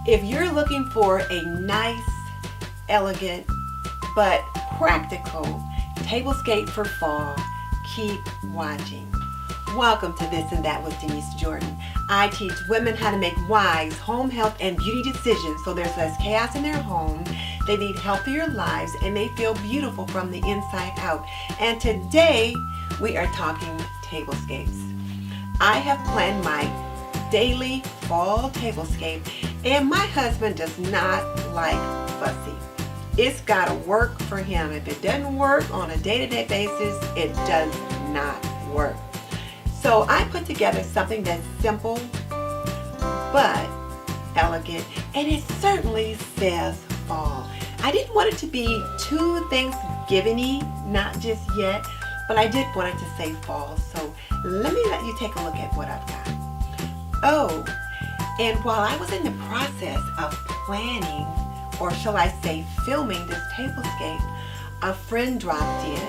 If you're looking for a nice, elegant, but practical tablescape for fall, keep watching. Welcome to This and That with Denise Jordan. I teach women how to make wise home health and beauty decisions so there's less chaos in their home, they lead healthier lives, and they feel beautiful from the inside out. And today we are talking tablescapes. I have planned my daily fall tablescape, and my husband does not like fussy. It's got to work for him. If it doesn't work on a day-to-day basis, it does not work. So I put together something that's simple but elegant, and it certainly says fall. I didn't want it to be too Thanksgiving-y, not just yet, but I did want it to say fall. So let you take a look at what I've got. Oh, and while I was in the process of planning, or shall I say filming this tablescape, a friend dropped in,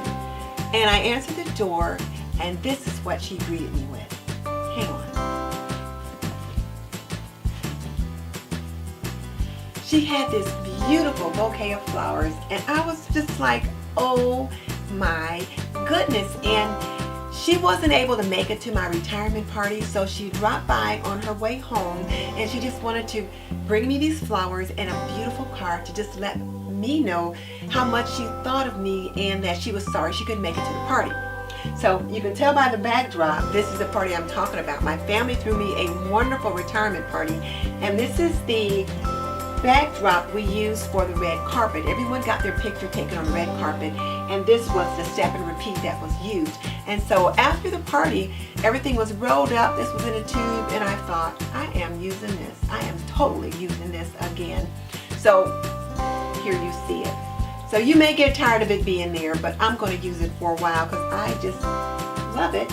and I answered the door, and this is what she greeted me with. Hang on. She had this beautiful bouquet of flowers, and I was just like, oh my goodness. And she wasn't able to make it to my retirement party, so she dropped by on her way home, and she just wanted to bring me these flowers and a beautiful card to just let me know how much she thought of me and that she was sorry she couldn't make it to the party. So you can tell by the backdrop, this is the party I'm talking about. My family threw me a wonderful retirement party, and this is the backdrop we used for the red carpet. Everyone got their picture taken on the red carpet, and this was the step and repeat that was used. And so after the party, everything was rolled up. This was in a tube, and I thought, I am using this. I am totally using this again. So here you see it. So you may get tired of it being there, but I'm going to use it for a while because I just love it.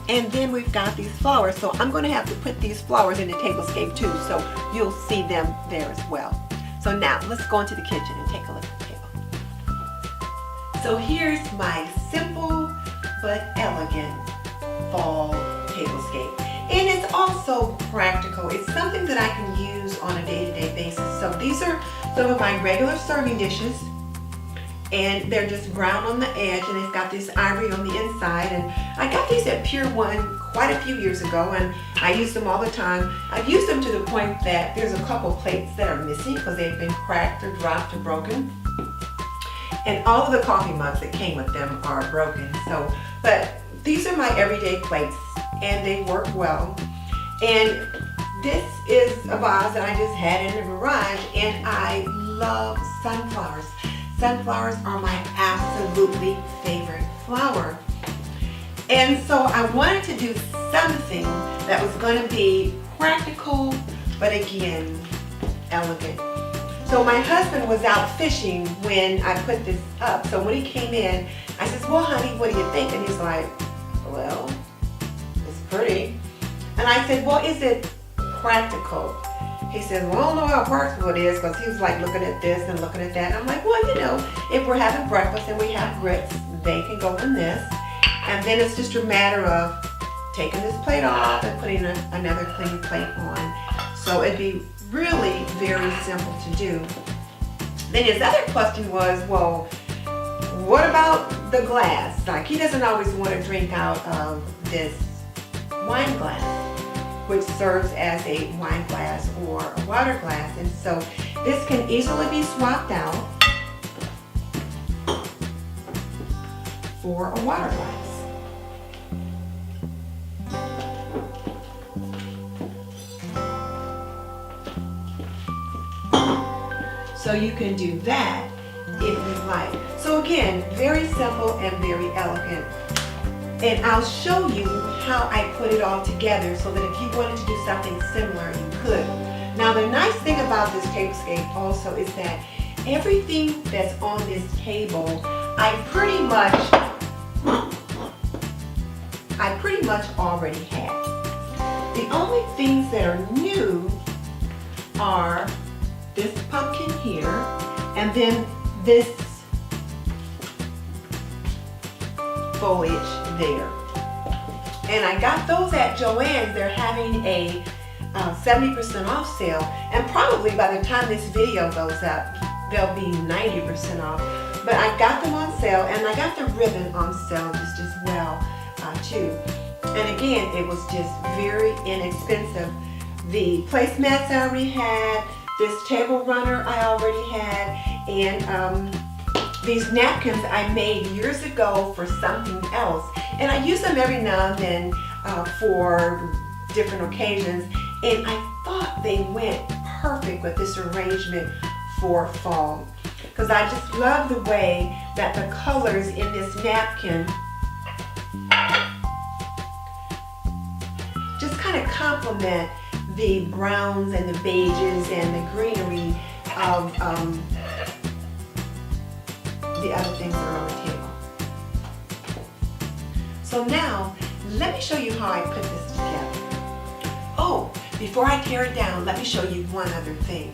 And then we've got these flowers, so I'm going to have to put these flowers in the tablescape too, so you'll see them there as well. So now let's go into the kitchen and take a look at the table. So here's my simple but elegant fall tablescape. And it's also practical. It's something that I can use on a day-to-day basis. So these are some of my regular serving dishes, and they're just brown on the edge, and it's got this ivory on the inside. And I got these at Pier 1 quite a few years ago, and I use them all the time. I've used them to the point that there's a couple plates that are missing because they've been cracked or dropped or broken. And all of the coffee mugs that came with them are broken. So, but these are my everyday plates, and they work well. And this is a vase that I just had in the garage, and I love sunflowers. Sunflowers are my absolutely favorite flower. And so I wanted to do something that was going to be practical, but again, elegant. So my husband was out fishing when I put this up. So when he came in, I said, well, honey, what do you think? And he's like, well, it's pretty. And I said, well, is it practical? He said, well, I don't know how practical it is, because he was like looking at this and looking at that. And I'm like, well, you know, if we're having breakfast and we have grits, they can go in this. And then it's just a matter of taking this plate off and putting another clean plate on. So it'd be really very simple to do. Then his other question was, well, what about the glass? Like, he doesn't always want to drink out of this wine glass, which serves as a wine glass or a water glass. And so this can easily be swapped out for a water glass. So you can do that if you like. So again, very simple and very elegant. And I'll show you how I put it all together so that if you wanted to do something similar, you could. Now the nice thing about this tablescape also is that everything that's on this table, I pretty much already have. The only things that are new are this pumpkin here, and then this foliage there. And I got those at Joann's. They're having a 70% off sale, and probably by the time this video goes up, they'll be 90% off. But I got them on sale, and I got the ribbon on sale just as well too. And again, it was just very inexpensive. The placemats I already had, this table runner I already had, and these napkins I made years ago for something else. And I use them every now and then for different occasions. And I thought they went perfect with this arrangement for fall. Because I just love the way that the colors in this napkin just kind of complement the browns and the beiges and the greenery of the other things that are on the table. So now, let me show you how I put this together. Oh, before I tear it down, let me show you one other thing.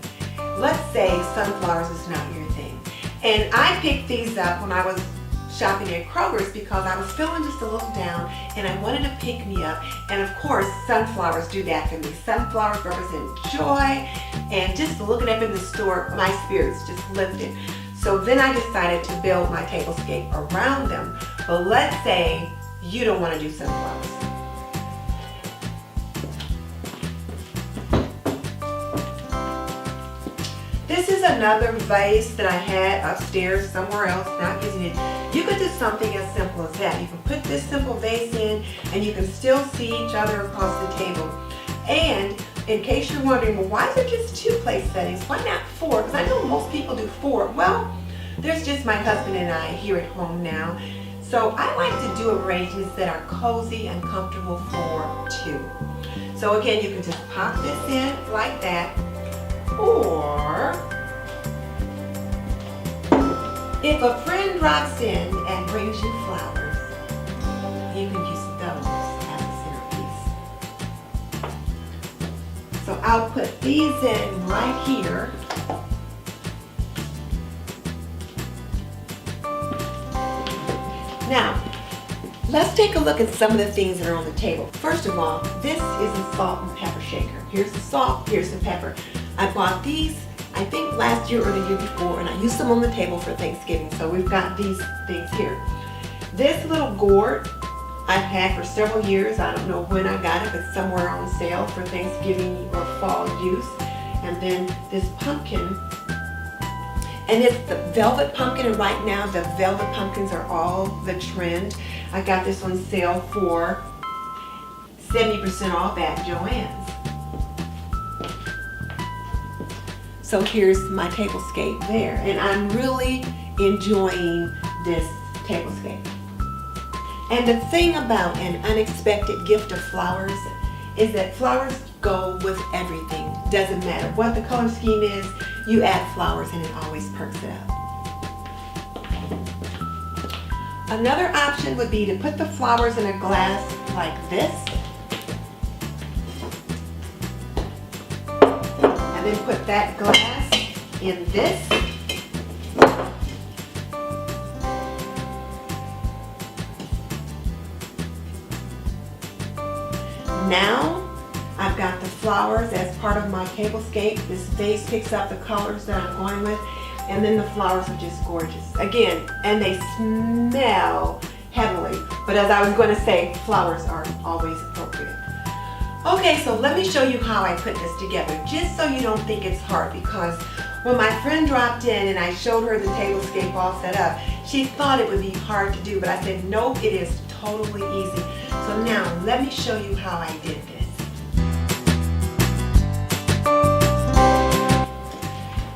Let's say sunflowers is not your thing. And I picked these up when I was shopping at Kroger's because I was feeling just a little down and I wanted to pick me up. And of course, sunflowers do that for me. Sunflowers represent joy, and just looking up in the store, my spirits just lifted. So then I decided to build my tablescape around them. But let's say you don't want to do sunflowers. This is another vase that I had upstairs somewhere else, not using it. You could do something as simple as that. You can put this simple vase in and you can still see each other across the table. And in case you're wondering, well, why is there just 2 place settings? Why not 4? Because I know most people do 4. Well, there's just my husband and I here at home now. So I like to do arrangements that are cozy and comfortable for 2. So again, you can just pop this in like that. Or if a friend drops in and brings you flowers, you can use those as a centerpiece. So I'll put these in right here. Now, let's take a look at some of the things that are on the table. First of all, this is a salt and pepper shaker. Here's the salt, here's the pepper. I bought these, I think last year or the year before, and I used them on the table for Thanksgiving. So we've got these things here. This little gourd I've had for several years. I don't know when I got it, but somewhere on sale for Thanksgiving or fall use. And then this pumpkin, and it's the velvet pumpkin, and right now the velvet pumpkins are all the trend. I got this on sale for 70% off at Joann's. So here's my tablescape there, and I'm really enjoying this tablescape. And the thing about an unexpected gift of flowers is that flowers go with everything. Doesn't matter what the color scheme is, you add flowers and it always perks it up. Another option would be to put the flowers in a glass like this. And then put that glass in this. Now I've got the flowers as part of my tablescape. This vase picks up the colors that I'm going with, and then the flowers are just gorgeous. Again, and they smell heavenly. But as I was going to say, flowers are always appropriate. Okay, so let me show you how I put this together, just so you don't think it's hard, because when my friend dropped in and I showed her the tablescape all set up, she thought it would be hard to do, but I said, nope, it is totally easy. So now, let me show you how I did this.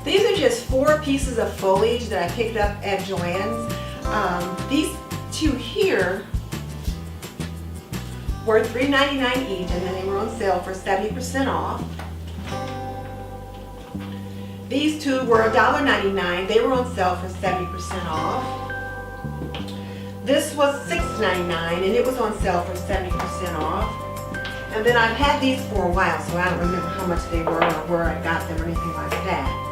These are just 4 pieces of foliage that I picked up at Joann's. These 2 here were $3.99 each, and then they were on sale for 70% off. These 2 were $1.99. They were on sale for 70% off. This was $6.99, and it was on sale for 70% off. And then I've had these for a while, so I don't remember how much they were or where I got them or anything like that.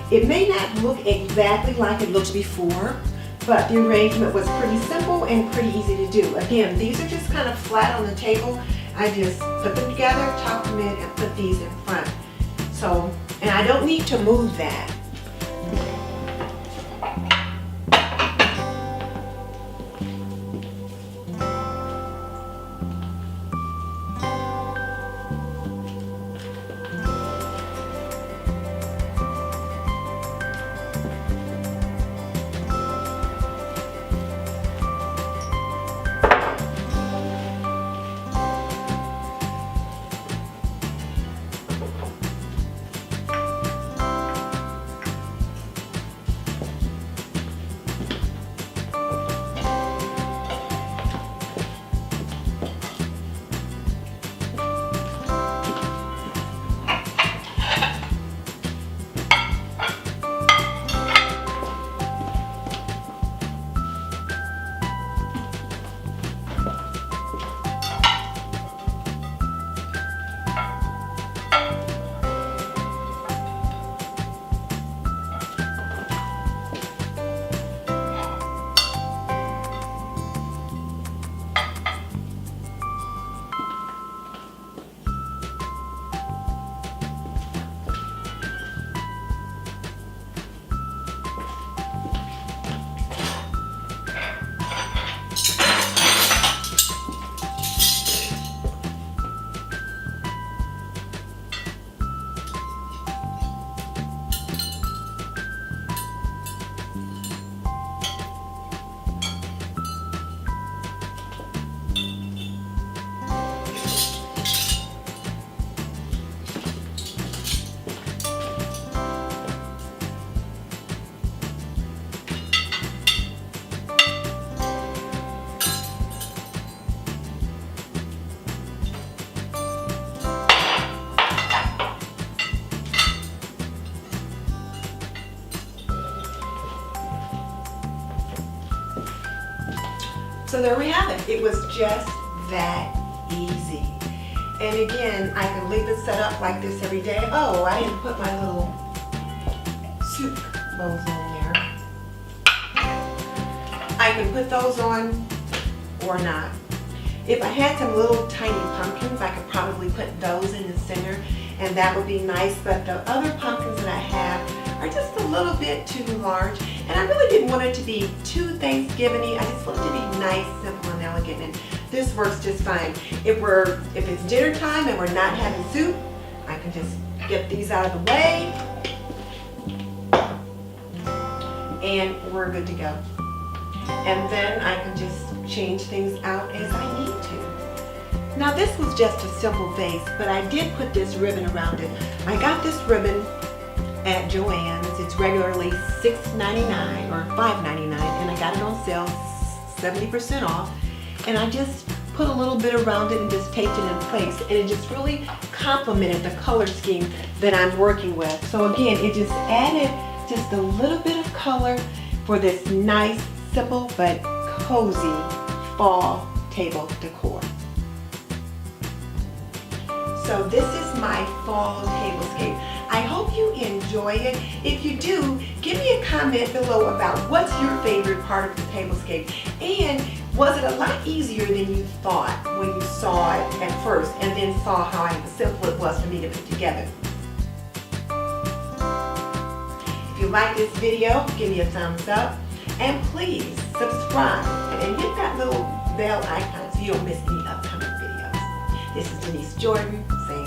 It may not look exactly like it looked before, but the arrangement was pretty simple and pretty easy to do. Again, these are just kind of flat on the table. I just put them together, chop them in, and put these in front. So, and I don't need to move that. So there we have it. It was just that easy. And again, I can leave it set up like this every day. Oh, I didn't put my little soup bowls on there. I can put those on or not. If I had some little tiny pumpkins, I could probably put those in the center, and that would be nice. But the other pumpkins that I have are just a little bit too large, and I really didn't want it to be too Thanksgiving-y. I just want it to be nice, simple, and elegant, and this works just fine. If it's dinner time and we're not having soup, I can just get these out of the way, and we're good to go. And then I can just change things out as I need to. Now this was just a simple vase, but I did put this ribbon around it. I got this ribbon at Joann's. It's regularly $6.99 or $5.99, and I got it on sale 70% off. And I just put a little bit around it and just taped it in place, and it just really complemented the color scheme that I'm working with. So again, it just added just a little bit of color for this nice, simple but cozy fall table decor. So this is my fall tablescape. I hope you enjoy it. If you do, give me a comment below about what's your favorite part of the tablescape, and was it a lot easier than you thought when you saw it at first and then saw how simple it was for me to put together. If you like this video, give me a thumbs up, and please subscribe and hit that little bell icon so you don't miss any upcoming videos. This is Denise Jordan saying